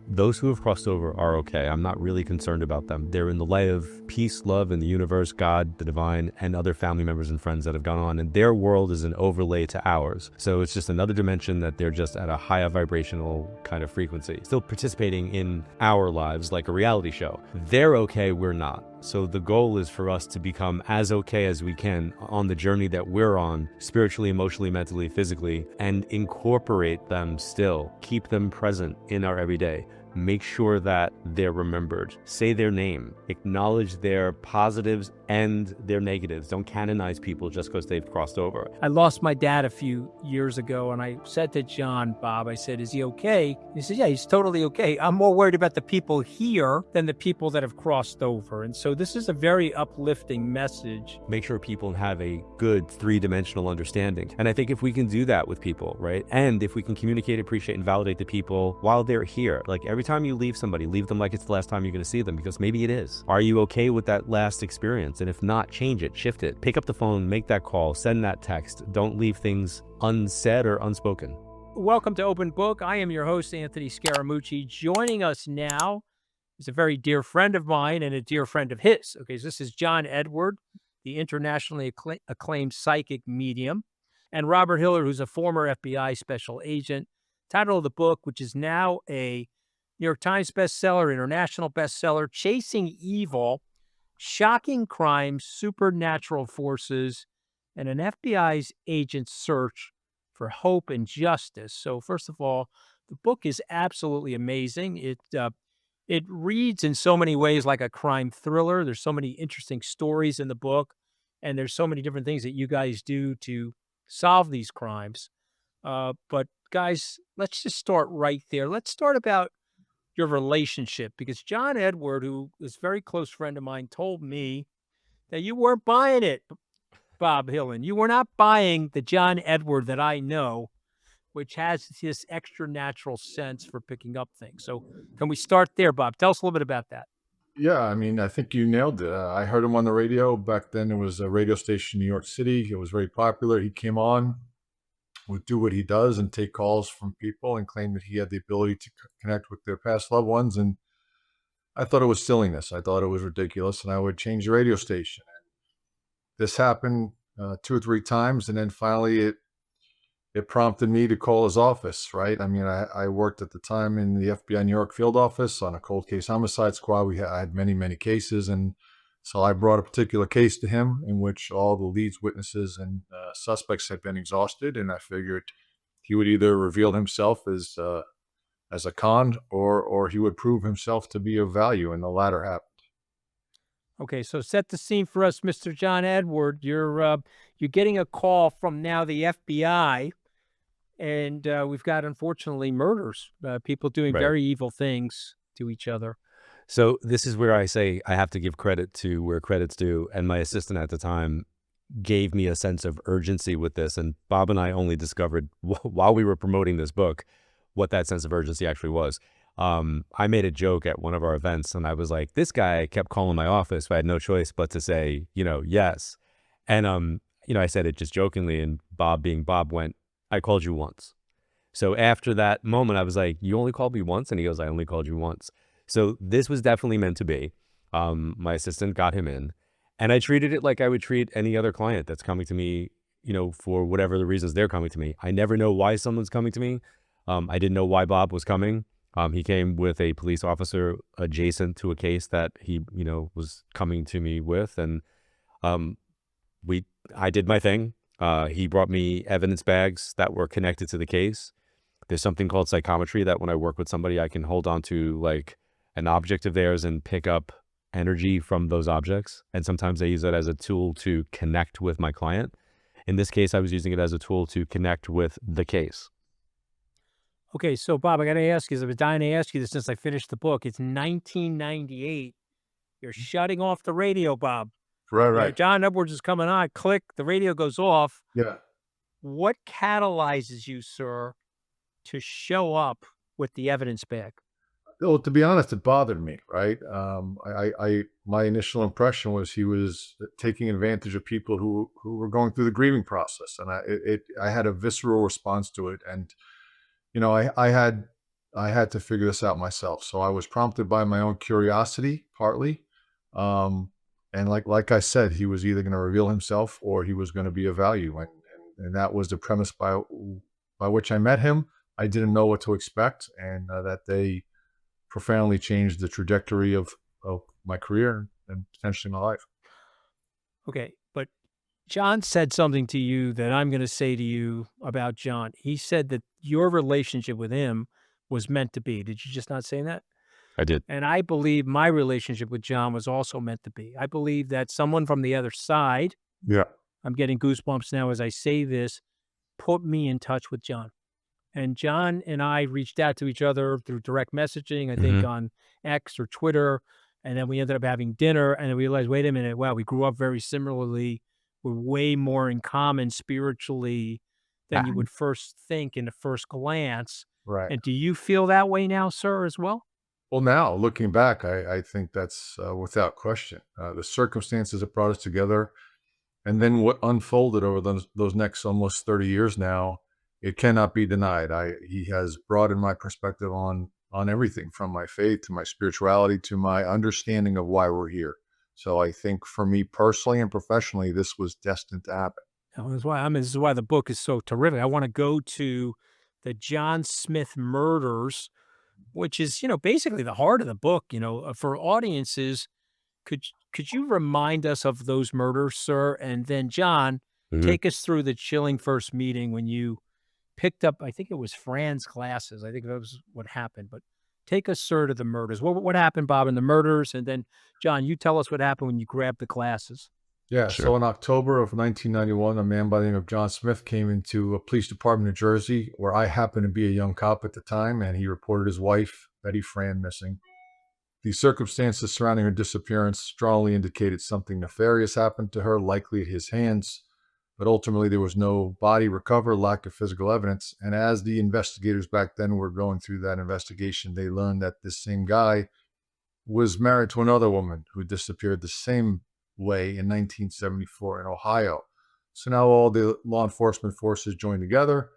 Those who have crossed over are okay. I'm not really concerned about them. They're in the light of peace, love, and the universe, God, the divine, and other family members and friends that have gone on. And their world is an overlay to ours. So it's just another dimension that they're just at a higher vibrational kind of frequency, still participating in our lives like a reality show. They're okay, we're not. So the goal is for us to become as okay as we can on the journey that we're on, spiritually, emotionally, mentally, physically, and incorporate them still, keep them present in our everyday. Make sure that they're remembered. Say their name. Acknowledge their positives and their negatives. Don't canonize people just because they've crossed over. I lost my dad a few years ago, and I said to John, Bob, I said, is he okay? He said, yeah, he's totally okay. I'm more worried about the people here than the people that have crossed over. And so this is a very uplifting message. Make sure people have a good three-dimensional understanding. And I think if we can do that with people, right? And if we can communicate, appreciate, and validate the people while they're here, like every time you leave somebody, leave them like it's the last time you're going to see them, because maybe it is. Are you okay with that last experience? And if not, change it, shift it, pick up the phone, make that call, send that text. Don't leave things unsaid or unspoken. Welcome to Open Book. I am your host, Anthony Scaramucci. Joining us now is a very dear friend of mine and a dear friend of his. Okay, so this is John Edward, the internationally acclaimed psychic medium, and Robert Hilland, who's a former FBI special agent. Title of the book, which is now a New York Times bestseller, international bestseller, Chasing Evil, Shocking Crimes, Supernatural Forces, and an FBI's agent's search for hope and justice. So first of all, the book is absolutely amazing. It reads in so many ways like a crime thriller. There's so many interesting stories in the book, and there's so many different things that you guys do to solve these crimes. But guys, let's just start right there. Let's start about your relationship, because John Edward, who is a very close friend of mine, told me that you weren't buying it, Bob Hilland. You were not buying the John Edward that I know, which has this extra natural sense for picking up things. So can we start there, Bob? Tell us a little bit about that. Yeah, I mean, I think you nailed it. I heard him on the radio. Back then, it was a radio station in New York City. It was very popular. He came on, would do what he does and take calls from people and claim that he had the ability to connect with their past loved ones. And I thought it was silliness. I thought it was ridiculous. And I would change the radio station. This happened 2 or 3 times. And then finally, it prompted me to call his office, right? I mean, I worked at the time in the FBI New York field office on a cold case homicide squad. I had many, many cases. And so I brought a particular case to him in which all the leads, witnesses, and suspects had been exhausted. And I figured he would either reveal himself as a con or he would prove himself to be of value. And the latter happened. Okay, so set the scene for us, Mr. John Edward. You're getting a call from now the FBI, and we've got, unfortunately, murders, people doing Right. very evil things to each other. So this is where I say I have to give credit to where credit's due. And my assistant at the time gave me a sense of urgency with this. And Bob and I only discovered while we were promoting this book what that sense of urgency actually was. I made a joke at one of our events, and I was like, this guy kept calling my office, but I had no choice but to say, yes. And, I said it just jokingly, and Bob, being Bob, went, I called you once. So after that moment, I was like, you only called me once? And he goes, I only called you once. So this was definitely meant to be. My assistant got him in, and I treated it like I would treat any other client that's coming to me, for whatever the reasons they're coming to me. I never know why someone's coming to me. I didn't know why Bob was coming. He came with a police officer adjacent to a case that he, was coming to me with. And I did my thing. He brought me evidence bags that were connected to the case. There's something called psychometry that when I work with somebody, I can hold on to like an object of theirs and pick up energy from those objects. And sometimes I use it as a tool to connect with my client. In this case, I was using it as a tool to connect with the case. Okay, so Bob, I got to ask you, I've been dying to ask you this since I finished the book. It's 1998. You're shutting off the radio, Bob. Right. John Edwards is coming on. Click, the radio goes off. Yeah. What catalyzes you, sir, to show up with the evidence bag? Well, to be honest, it bothered me, right? My initial impression was he was taking advantage of people who were going through the grieving process. And I had a visceral response to it. And, I I had to figure this out myself. So I was prompted by my own curiosity, partly. And like I said, he was either going to reveal himself or he was going to be of value. And that was the premise by which I met him. I didn't know what to expect. And that day profoundly changed the trajectory of my career and potentially my life. Okay, but John said something to you that I'm going to say to you about John. He said that your relationship with him was meant to be. Did you just not say that? I did. And I believe my relationship with John was also meant to be. I believe that someone from the other side, Yeah. I'm getting goosebumps now as I say this, put me in touch with John. And John and I reached out to each other through direct messaging, I think on X or Twitter. And then we ended up having dinner and then we realized, wait a minute, wow, we grew up very similarly. We're way more in common spiritually than you would first think in the first glance. Right. And do you feel that way now, sir, as well? Well, now looking back, I think that's without question. The circumstances that brought us together, and then what unfolded over those next almost 30 years now, it cannot be denied. He has broadened my perspective on everything from my faith to my spirituality to my understanding of why we're here. So I think for me personally and professionally, this was destined to happen. Oh, that's why this is why the book is so terrific. I want to go to the John Smith murders, which is, basically the heart of the book, for audiences. Could you remind us of those murders, sir? And then John, take us through the chilling first meeting when you picked up, I think it was Fran's glasses. I think that was what happened, but take us, sir, to the murders. What happened, Bob, in the murders? And then John, you tell us what happened when you grabbed the glasses. Yeah, Sure. so in October of 1991, a man by the name of John Smith came into a police department in Jersey, where I happened to be a young cop at the time, and he reported his wife, Betty Fran, missing. The circumstances surrounding her disappearance strongly indicated something nefarious happened to her, likely at his hands, but ultimately there was no body recovered, lack of physical evidence. And as the investigators back then were going through that investigation, they learned that this same guy was married to another woman who disappeared the same way in 1974 in Ohio. So now all the law enforcement forces joined together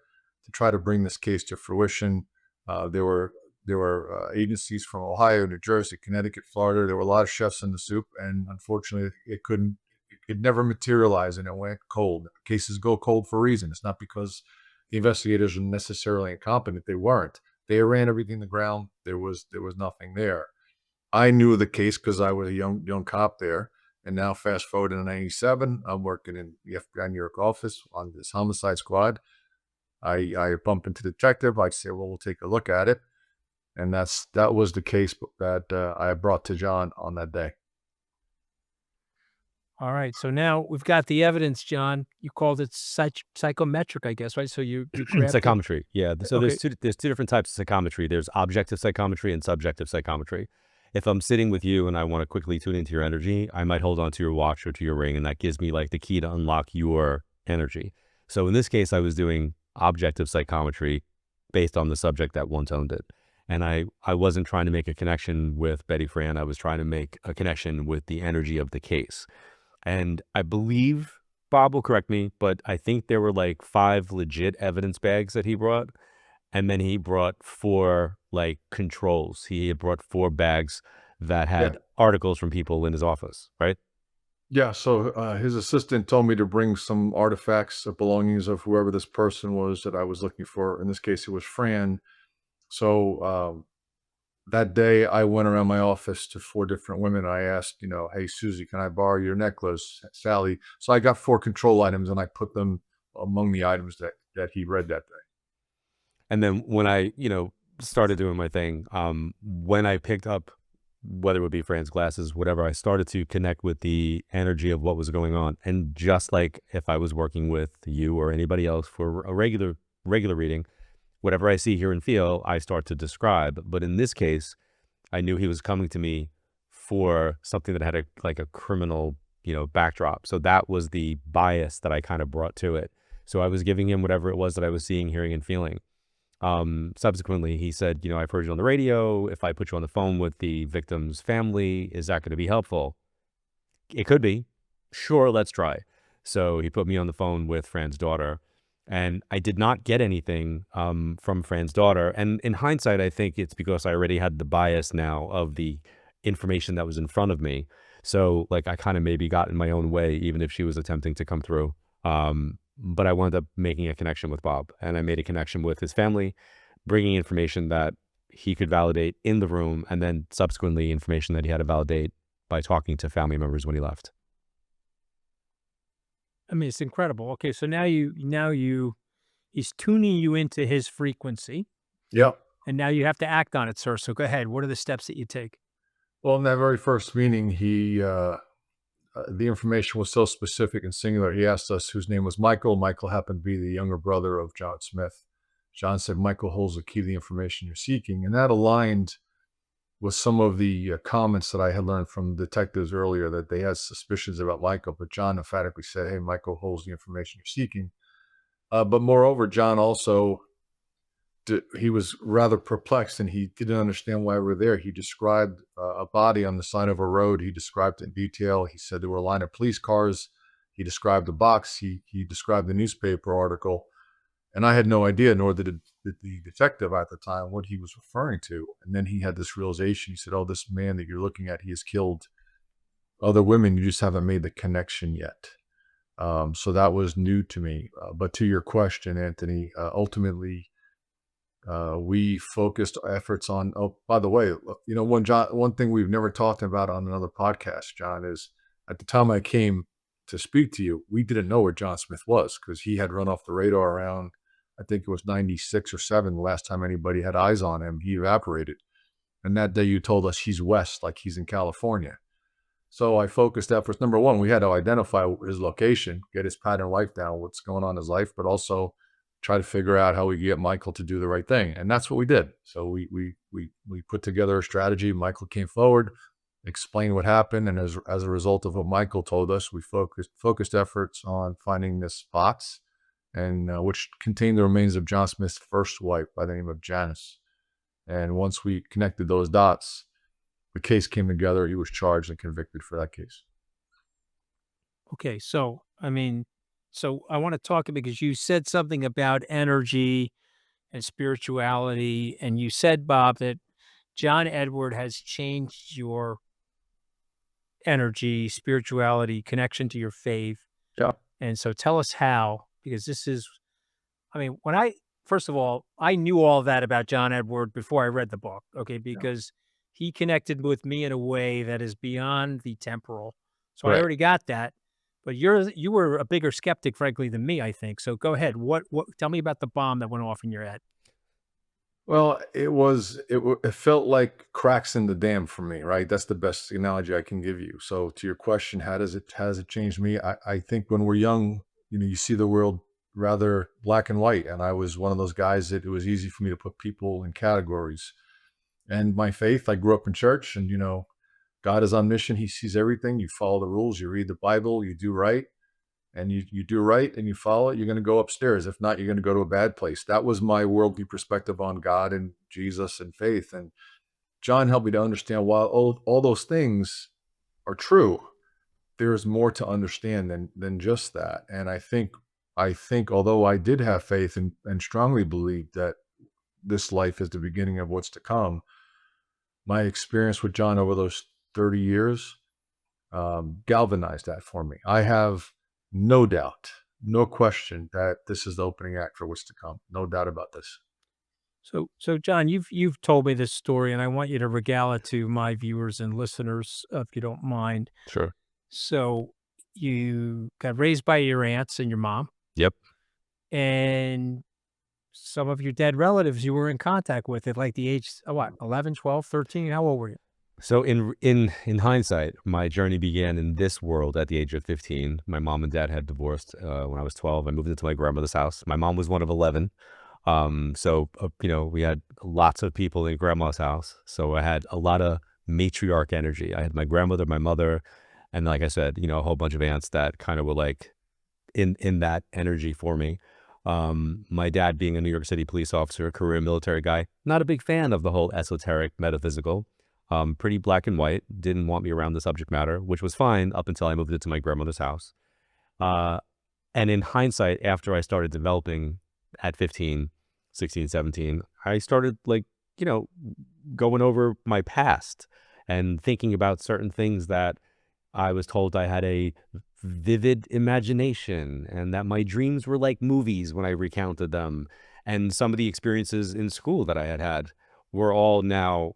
to try to bring this case to fruition. There were agencies from Ohio, New Jersey, Connecticut, Florida. There were a lot of chefs in the soup, and unfortunately, it never materialized, and it went cold. Cases go cold for a reason. It's not because the investigators were necessarily incompetent. They weren't. They ran everything to the ground. There was nothing there. I knew the case because I was a young cop there. And now fast forward in '97, I'm working in the FBI New York office on this homicide squad. I bump into the detective. I say, well, we'll take a look at it. And that was the case that I brought to John on that day. All right. So now we've got the evidence, John. You called it psychometric, I guess, right? So you grabbed Psychometry. Yeah. So Okay. there's two different types of psychometry. There's objective psychometry and subjective psychometry. If I'm sitting with you and I want to quickly tune into your energy, I might hold on to your watch or to your ring, and that gives me like the key to unlock your energy. So in this case, I was doing objective psychometry based on the subject that once owned it. And I wasn't trying to make a connection with Betty Fran. I was trying to make a connection with the energy of the case. And I believe, Bob will correct me, but I think there were like 5 legit evidence bags that he brought. And then he brought 4 like controls. He had brought 4 bags that had articles from people in his office, right? Yeah, so his assistant told me to bring some artifacts or belongings of whoever this person was that I was looking for. In this case, it was Fran. So that day, I went around my office to 4 different women. I asked, hey, Susie, can I borrow your necklace? Sally. So I got 4 control items, and I put them among the items that he read that day. And then when I, started doing my thing, when I picked up, whether it would be Fran's glasses, whatever, I started to connect with the energy of what was going on. And just like if I was working with you or anybody else for a regular reading, whatever I see, hear, and feel, I start to describe. But in this case, I knew he was coming to me for something that had a criminal, backdrop. So that was the bias that I kind of brought to it. So I was giving him whatever it was that I was seeing, hearing, and feeling. Subsequently, he said, I've heard you on the radio. If I put you on the phone with the victim's family, is that going to be helpful? It could be. Sure, let's try. So he put me on the phone with Fran's daughter. And I did not get anything from Fran's daughter. And in hindsight, I think it's because I already had the bias now of the information that was in front of me. So like I kind of maybe got in my own way, even if she was attempting to come through. But I wound up making a connection with Bob, and I made a connection with his family, bringing information that he could validate in the room, and then subsequently information that he had to validate by talking to family members when he left. I mean, it's incredible. Okay, so he's tuning you into his frequency, Yep. and now you have to act on it, sir. So go ahead. What are the steps that you take? Well, in that very first meeting, the information was so specific and singular. He asked us whose name was Michael. Michael happened to be the younger brother of John Smith. John said, Michael holds the key to the information you're seeking. And that aligned with some of the comments that I had learned from detectives earlier, that they had suspicions about Michael, but John emphatically said, hey, Michael holds the information you're seeking. But moreover, John also, he was rather perplexed, and he didn't understand why we were there. He described a body on the side of a road. He described it in detail. He said there were a line of police cars. He described the box. He described the newspaper article. And I had no idea, nor did the detective at the time, what he was referring to. And then he had this realization. He said, oh, this man that you're looking at, he has killed other women. You just haven't made the connection yet. So that was new to me. But to your question, Anthony, ultimately, we focused our efforts on, oh, by the way, one thing we've never talked about on another podcast, John, is at the time I came to speak to you, we didn't know where John Smith was, because he had run off the radar around, I think it was 96 or 7, the last time anybody had eyes on him. He evaporated. And that day you told us he's west, like he's in California. So I focused efforts. Number one, we had to identify his location, get his pattern life down, what's going on in his life, but also try to figure out how we get Michael to do the right thing. And that's what we did. So we put together a strategy. Michael came forward, explained what happened. And as a result of what Michael told us, we focused efforts on finding this box, and which contained the remains of John Smith's first wife by the name of Janice. And once we connected those dots, the case came together. He was charged and convicted for that case. Okay, so I want to talk, because you said something about energy and spirituality, and you said, Bob, that John Edward has changed your energy, spirituality, connection to your faith. Yeah. And so tell us how, because first of all, I knew all that about John Edward before I read the book, okay, because he connected with me in a way that is beyond the temporal. So Right. I already got that. But you were a bigger skeptic, frankly, than me, I think. So go ahead. Tell me about the bomb that went off in your head. Well, it felt like cracks in the dam for me, right? That's the best analogy I can give you. So to your question, has it changed me? I think when we're young, you see the world rather black and white. And I was one of those guys that it was easy for me to put people in categories. And my faith, I grew up in church, and God is omniscient. He sees everything. You follow the rules. You read the Bible. You do right. And you do right and you follow it, you're going to go upstairs. If not, you're going to go to a bad place. That was my worldly perspective on God and Jesus and faith. And John helped me to understand, while all those things are true, there's more to understand than just that. And I think although I did have faith and strongly believed that this life is the beginning of what's to come, my experience with John over those 30 years galvanized that for me. I have no doubt, no question that this is the opening act for what's to come. No doubt about this. So John, you've told me this story, and I want you to regale it to my viewers and listeners, if you don't mind. Sure. So you got raised by your aunts and your mom. Yep. And some of your dead relatives you were in contact with at like the age of what, 11, 12, 13? How old were you? So in hindsight, my journey began in this world at the age of 15. My mom and dad had divorced when I was 12. I moved into my grandmother's house. My mom was one of 11. We had lots of people in grandma's house. So I had a lot of matriarch energy. I had my grandmother, my mother, and like I said, a whole bunch of aunts that kind of were like in that energy for me. My dad being a New York City police officer, a career military guy, not a big fan of the whole esoteric metaphysical. Pretty black and white, didn't want me around the subject matter, which was fine up until I moved into my grandmother's house. And in hindsight, after I started developing at 15, 16, 17, I started like, you know, going over my past and thinking about certain things that I was told I had a vivid imagination and that my dreams were like movies when I recounted them. And some of the experiences in school that I had had were all now,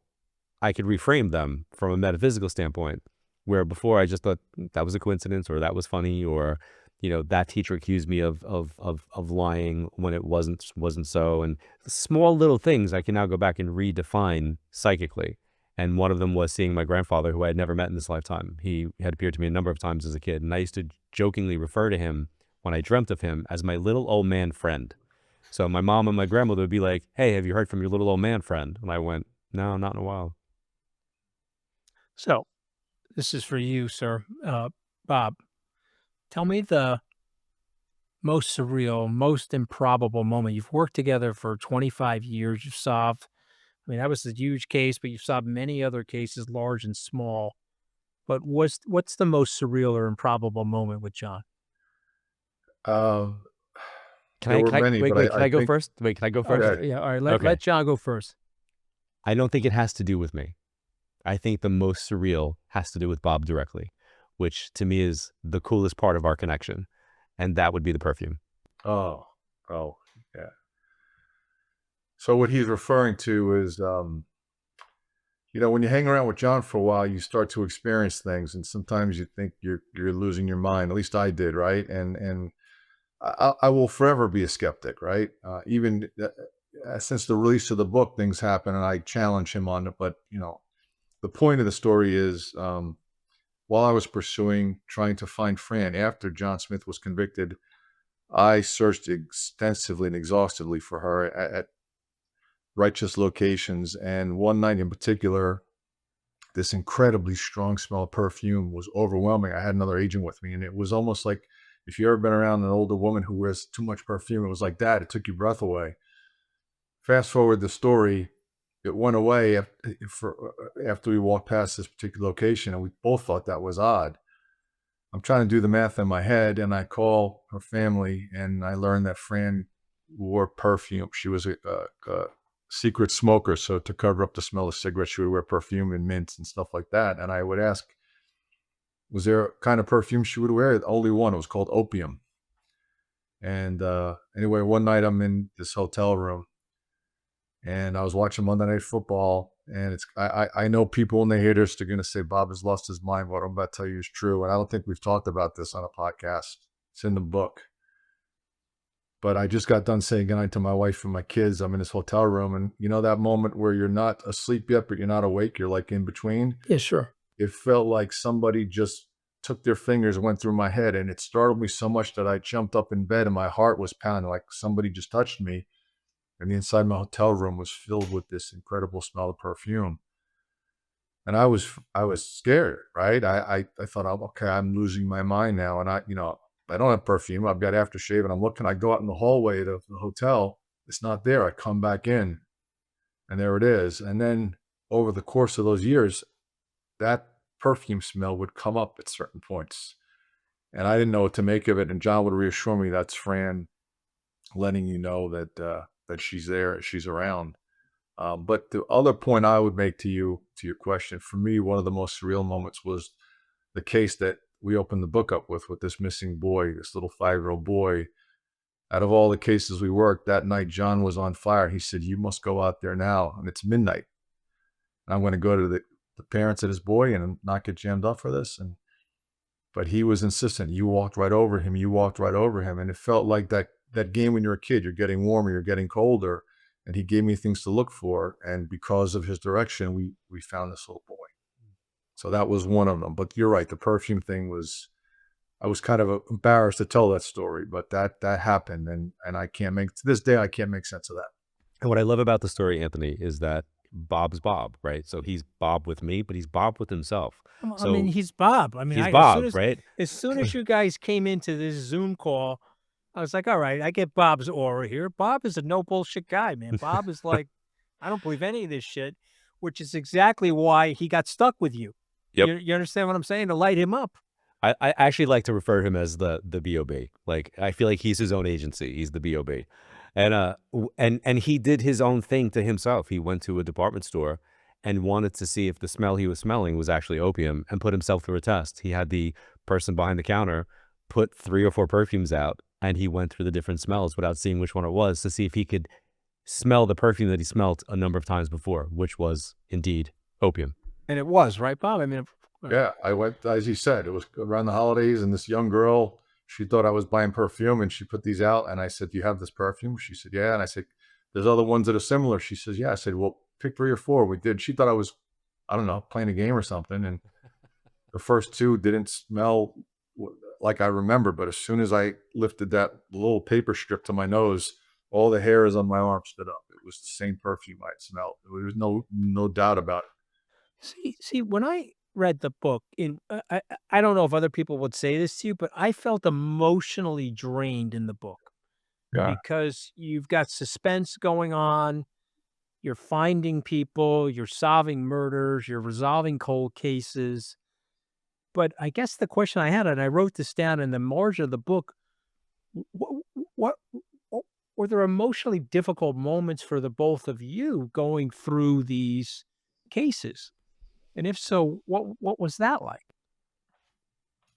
I could reframe them from a metaphysical standpoint, where before I just thought that was a coincidence or that was funny, or, you know, that teacher accused me of lying when it wasn't so. And small little things I can now go back and redefine psychically. And one of them was seeing my grandfather, who I had never met in this lifetime. He had appeared to me a number of times as a kid, and I used to jokingly refer to him when I dreamt of him as my little old man friend. So my mom and my grandmother would be like, "Hey, have you heard from your little old man friend?" And I went, "No, not in a while." So this is for you, sir. Bob, tell me the most surreal, most improbable moment. You've worked together for 25 years. You've solved, I mean, that was a huge case, but you've solved many other cases, large and small. But what's the most surreal or improbable moment with John? Um, Can there I, were can I many, wait, but wait, can I I go think first? Wait, can I go All first? right, okay. yeah, all right. Okay. Let John go first. I don't think it has to do with me. I think the most surreal has to do with Bob directly, which to me is the coolest part of our connection. And that would be the perfume. Oh, oh, yeah. So what he's referring to is, when you hang around with John for a while, you start to experience things, and sometimes you think you're losing your mind. At least I did, right? And I will forever be a skeptic, right? Even since the release of the book, things happen, and I challenge him on it. But the point of the story is, while I was trying to find Fran after John Smith was convicted, I searched extensively and exhaustively for her at righteous locations. And one night in particular, this incredibly strong smell of perfume was overwhelming. I had another agent with me, and it was almost like, if you ever been around an older woman who wears too much perfume, it was like that. It took your breath away. Fast forward the story, it went away after we walked past this particular location, and we both thought that was odd. I'm trying to do the math in my head, and I call her family, and I learned that Fran wore perfume. She was a secret smoker, so to cover up the smell of cigarettes, she would wear perfume and mints and stuff like that. And I would ask, was there a kind of perfume she would wear? Only one. It was called opium. And anyway, one night I'm in this hotel room, and I was watching Monday Night Football, and I know people when they hear this, they're going to say Bob has lost his mind. What I'm about to tell you is true, and I don't think we've talked about this on a podcast. It's in the book. But I just got done saying goodnight to my wife and my kids. I'm in this hotel room, and that moment where you're not asleep yet, but you're not awake. You're like in between. Yeah, sure. It felt like somebody just took their fingers and went through my head, and it startled me so much that I jumped up in bed and my heart was pounding like somebody just touched me. And the inside of my hotel room was filled with this incredible smell of perfume. And I was scared, right? I thought, oh, okay, I'm losing my mind now. And I don't have perfume. I've got aftershave, and I'm looking. I go out in the hallway of the hotel. It's not there. I come back in, and there it is. And then over the course of those years, that perfume smell would come up at certain points, and I didn't know what to make of it. And John would reassure me, that's Fran letting you know that she's there, she's around. But the other point I would make to your question, for me, one of the most surreal moments was the case that we opened the book up with this missing boy, this little 5-year-old boy. Out of all the cases we worked, that night John was on fire. He said, "You must go out there now, and it's midnight. I'm going to go to the parents of this boy and not get jammed up for this." But he was insistent. You walked right over him. You walked right over him. And it felt like that game when you're a kid, you're getting warmer, you're getting colder. And he gave me things to look for. And because of his direction, we found this little boy. So that was one of them. But you're right. The perfume thing I was kind of embarrassed to tell that story, but that happened. And to this day, I can't make sense of that. And what I love about the story, Anthony, is that Bob's Bob, right? So he's Bob with me, but he's Bob with himself. Well, So I mean, he's Bob. I mean, he's as Bob, soon as, right? as soon as you guys came into this Zoom call, I was like, all right, I get Bob's aura here. Bob is a no bullshit guy, man. Bob is like, I don't believe any of this shit, which is exactly why he got stuck with you. Yep. You understand what I'm saying? To light him up. I actually like to refer to him as the BOB. Like, I feel like he's his own agency. He's the BOB. And and he did his own thing to himself. He went to a department store and wanted to see if the smell he was smelling was actually opium, and put himself through a test. He had the person behind the counter put 3 or 4 perfumes out, and he went through the different smells without seeing which one it was, to see if he could smell the perfume that he smelt a number of times before, which was indeed opium. And it was, right, Bob? I mean, Yeah, I went, as you said, it was around the holidays, and this young girl, she thought I was buying perfume, and she put these out, and I said, "Do you have this perfume?" She said, "Yeah," and I said, "There's other ones that are similar." She says, "Yeah." I said, "Well, pick 3 or 4." We did. She thought I was, I don't know, playing a game or something, and the first 2 didn't smell like I remember, but as soon as I lifted that little paper strip to my nose, all the hairs on my arm stood up. It was the same perfume I had smelled. There was no doubt about it. see, when I read the book, I don't know if other people would say this to you, but I felt emotionally drained in the book Yeah. because you've got suspense going on. You're finding people, you're solving murders, you're resolving cold cases. But I guess the question I had, and I wrote this down in the margin of the book, what were there emotionally difficult moments for the both of you going through these cases? And if so, what was that like?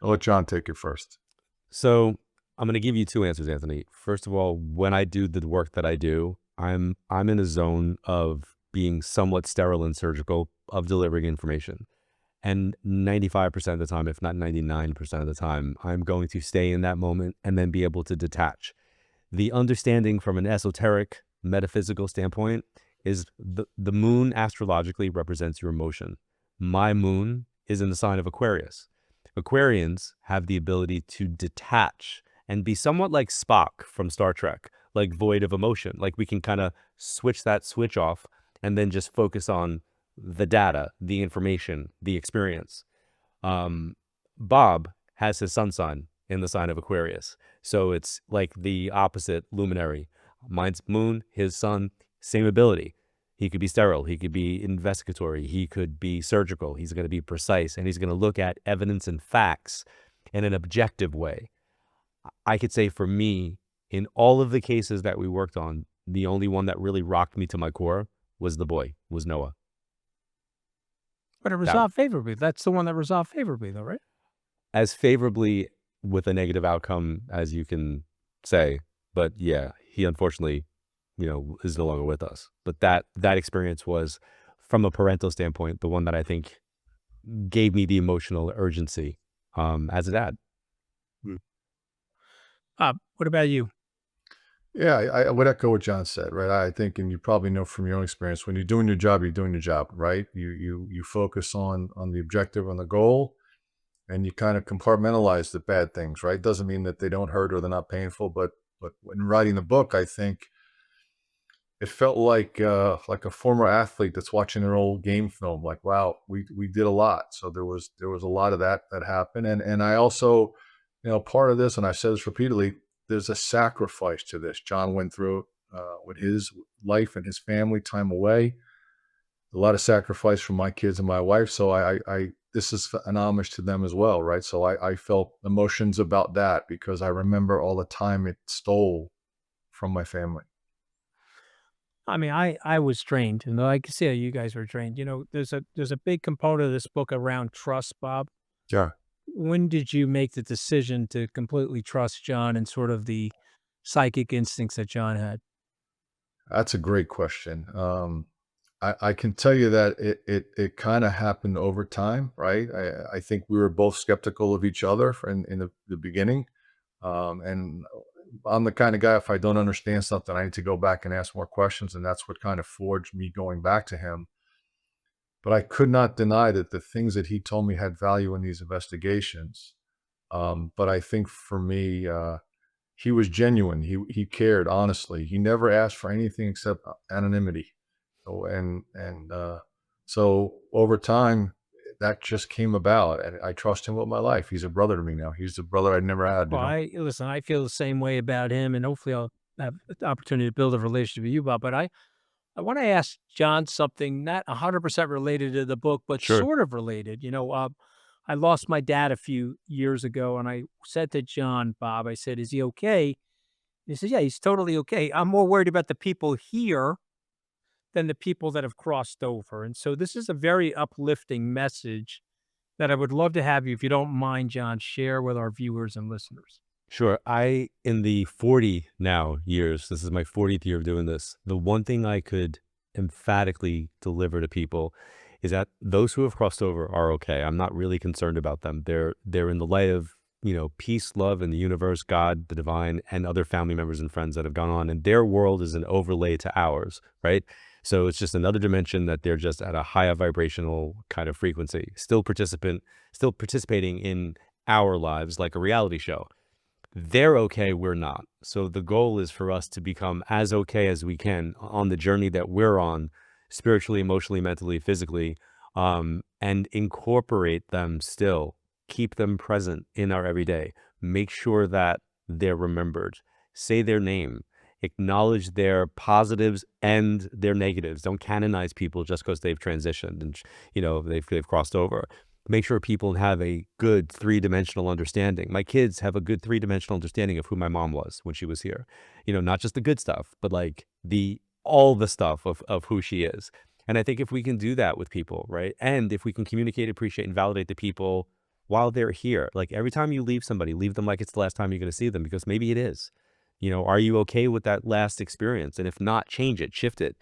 I'll let John take it first. So I'm going to give you 2 answers, Anthony. First of all, when I do the work that I do, I'm in a zone of being somewhat sterile and surgical, of delivering information. And 95% of the time, if not 99% of the time, I'm going to stay in that moment and then be able to detach. The understanding from an esoteric, metaphysical standpoint is the moon astrologically represents your emotion. My moon is in the sign of Aquarius. Aquarians have the ability to detach and be somewhat like Spock from Star Trek, like void of emotion. Like, we can kind of switch that switch off and then just focus on the data, the information, the experience. Bob has his sun sign in the sign of Aquarius. So it's like the opposite luminary. Mine's moon, his sun, same ability. He could be sterile. He could be investigatory. He could be surgical. He's going to be precise, and he's going to look at evidence and facts in an objective way. I could say for me, in all of the cases that we worked on, the only one that really rocked me to my core was Noah. But it That resolved favorably. That's the one that resolved favorably, though, right? as favorably with a negative outcome as you can say. But yeah, he unfortunately, is no longer with us. But that experience was, from a parental standpoint, the one that I think gave me the emotional urgency as a dad. What about you? Yeah, I would echo what John said, right? I think, and you probably know from your own experience, when you're doing your job, you're doing your job, right? You focus on the objective, on the goal, and you kind of compartmentalize the bad things, right? Doesn't mean that they don't hurt or they're not painful, but when writing the book, I think it felt like a former athlete that's watching their old game film. Like, wow, we did a lot. So there was a lot of that happened, and I also, part of this, and I said this repeatedly, there's a sacrifice to this. John went through with his life and his family time away. A lot of sacrifice from my kids and my wife. So I this is an homage to them as well, right? So I felt emotions about that because I remember all the time it stole from my family. I mean, I was trained, and I can see how you guys were trained. There's a big component of this book around trust, Bob. Yeah. When did you make the decision to completely trust John and sort of the psychic instincts that John had? That's a great question. I can tell you that it kind of happened over time, right? I think we were both skeptical of each other in the beginning. And I'm the kind of guy, if I don't understand something, I need to go back and ask more questions. And that's what kind of forged me going back to him. But I could not deny that the things that he told me had value in these investigations. But I think for me, he was genuine. He cared honestly. He never asked for anything except anonymity. So over time, that just came about, and I trust him with my life. He's a brother to me now. He's a brother I never had. Well, I feel the same way about him, and hopefully I'll have the opportunity to build a relationship with you, Bob. But I want to ask John something not 100% related to the book, but Sure. sort of related. I lost my dad a few years ago, and I said to John, Bob, I said, "Is he okay?" He said, "Yeah, he's totally okay. I'm more worried about the people here than the people that have crossed over." And so this is a very uplifting message that I would love to have you, if you don't mind, John, share with our viewers and listeners. Sure. In the 40 now years, this is my 40th year of doing this. The one thing I could emphatically deliver to people is that those who have crossed over are okay. I'm not really concerned about them. They're in the light of, peace, love, and the universe, God, the divine, and other family members and friends that have gone on. And their world is an overlay to ours, right? So it's just another dimension that they're just at a higher vibrational kind of frequency, still participating in our lives like a reality show. They're okay, we're not. So the goal is for us to become as okay as we can on the journey that we're on, spiritually, emotionally, mentally, physically, and incorporate them still, keep them present in our everyday, make sure that they're remembered, say their name, acknowledge their positives and their negatives. Don't canonize people just because they've transitioned and, they've crossed over. Make sure people have a good three-dimensional understanding. My kids have a good three-dimensional understanding of who my mom was when she was here. Not just the good stuff, but like all the stuff of who she is. And I think if we can do that with people, right? And if we can communicate, appreciate, and validate the people while they're here, like every time you leave somebody, leave them like it's the last time you're going to see them, because maybe it is. Are you okay with that last experience? And if not, change it, shift it,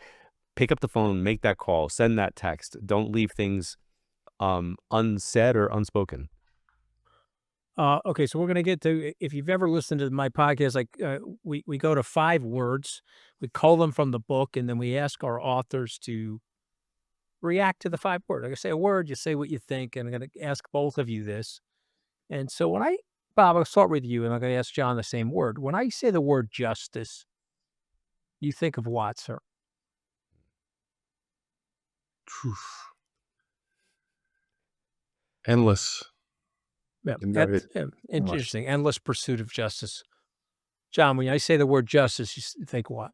pick up the phone, make that call, send that text. Don't leave things unsaid or unspoken. Okay, so we're going to get to, if you've ever listened to my podcast, like we go to 5 words, we call them from the book, and then we ask our authors to react to the 5 words. Like I say a word, you say what you think, and I'm going to ask both of you this. And so Bob, I'll start with you, and I'm going to ask John the same word. When I say the word justice, you think of what, sir? Endless. Yeah, You know, that's endless. interesting. Endless pursuit of justice. John, when I say the word justice, you think what?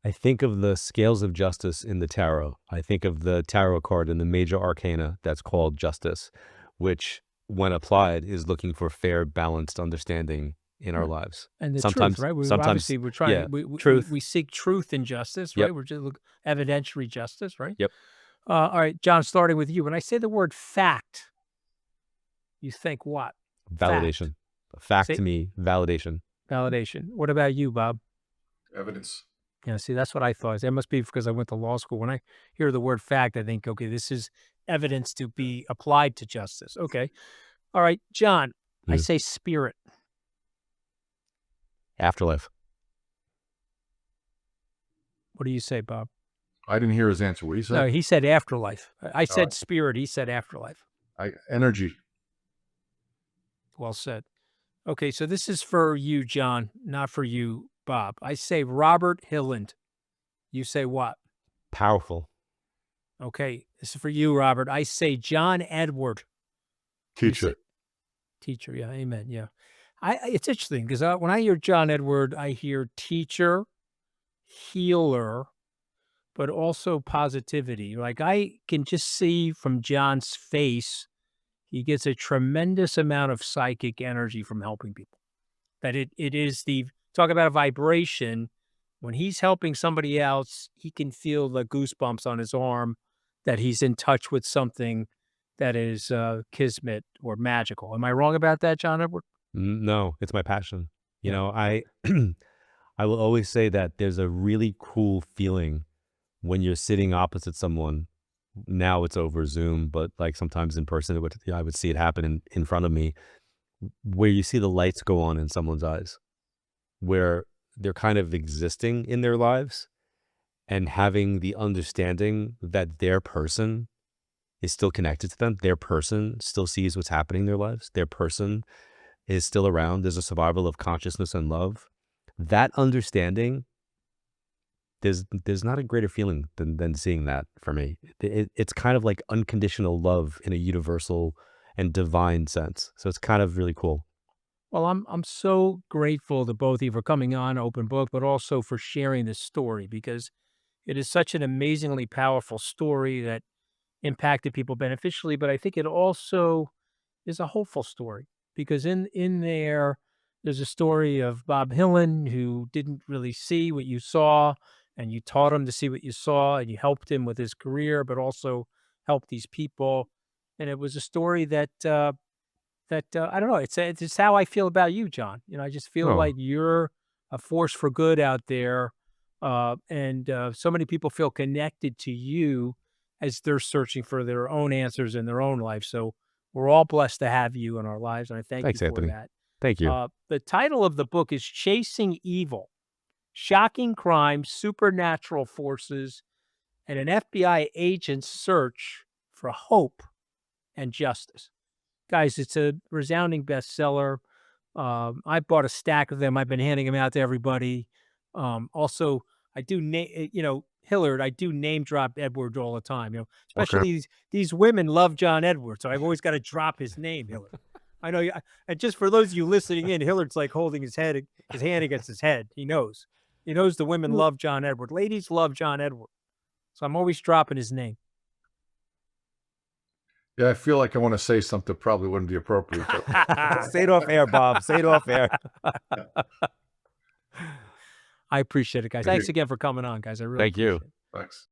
I think of the scales of justice in the tarot. I think of the tarot card in the major arcana that's called justice, which, when applied, is looking for fair, balanced understanding in our lives. And the truth, Sometimes, right? sometimes, Obviously, we're trying. yeah, We truth. we seek truth and justice, Yep. right? We're just evidentiary justice, right? Yep. All right, John. Starting with you. When I say the word fact, you think what? Validation. Fact See? to me, validation. Validation. What about you, Bob? Evidence. Yeah, see, that's what I thought. That must be because I went to law school. When I hear the word fact, I think, okay, this is evidence to be applied to justice. Okay. All right, John, I say spirit. Afterlife. What do you say, Bob? I didn't hear his answer. What he said? No, he said afterlife. I said right. spirit. He said afterlife. Energy. Well said. Okay, so this is for you, John, not for you, Bob. I say Robert Hilland. You say what? Powerful. Okay, this is for you, Robert. I say John Edward. Teacher. Teacher, yeah, amen, yeah. It's interesting because when I hear John Edward, I hear teacher, healer, but also positivity. Like I can just see from John's face, he gets a tremendous amount of psychic energy from helping people. That it is talk about a vibration. When he's helping somebody else, he can feel the goosebumps on his arm that he's in touch with something that is kismet or magical. Am I wrong about that, John Edward? No, it's my passion. Yeah. I I will always say that there's a really cool feeling when you're sitting opposite someone. Now it's over Zoom, but like sometimes in person, I would see it happen in front of me, where you see the lights go on in someone's eyes, where they're kind of existing in their lives and having the understanding that their person is still connected to them. Their person still sees what's happening in their lives. Their person is still around. There's a survival of consciousness and love. That understanding, there's not a greater feeling than seeing that for me. It's kind of like unconditional love in a universal and divine sense. So it's kind of really cool. Well, I'm so grateful to both of you for coming on Open Book, but also for sharing this story because it is such an amazingly powerful story that impacted people beneficially. But I think it also is a hopeful story, because in there, there's a story of Bob Hilland, who didn't really see what you saw, and you taught him to see what you saw, and you helped him with his career, but also helped these people. And it was a story that I don't know. It's just how I feel about you, John. I just feel Oh, like you're a force for good out there, and so many people feel connected to you as they're searching for their own answers in their own life. So we're all blessed to have you in our lives, and I thank you thanks, for Anthony. that. Thank you. The title of the book is Chasing Evil: Shocking Crime, Supernatural Forces, and an FBI Agent's Search for Hope and Justice. Guys, it's a resounding bestseller. I bought a stack of them. I've been handing them out to everybody. Also, I do Hilliard. I do name drop Edward all the time. Okay. Especially these women love John Edward, so I've always got to drop his name, Hilliard. I know. And just for those of you listening in, Hilliard's like holding his hand against his head. He knows. He knows the women love John Edward. Ladies love John Edward, so I'm always dropping his name. Yeah, I feel like I want to say something probably wouldn't be appropriate. But Say it off air, Bob. Say it off air. I appreciate it, guys. Thank Thanks you. again for coming on, guys. I really Thank you. appreciate it. Thanks.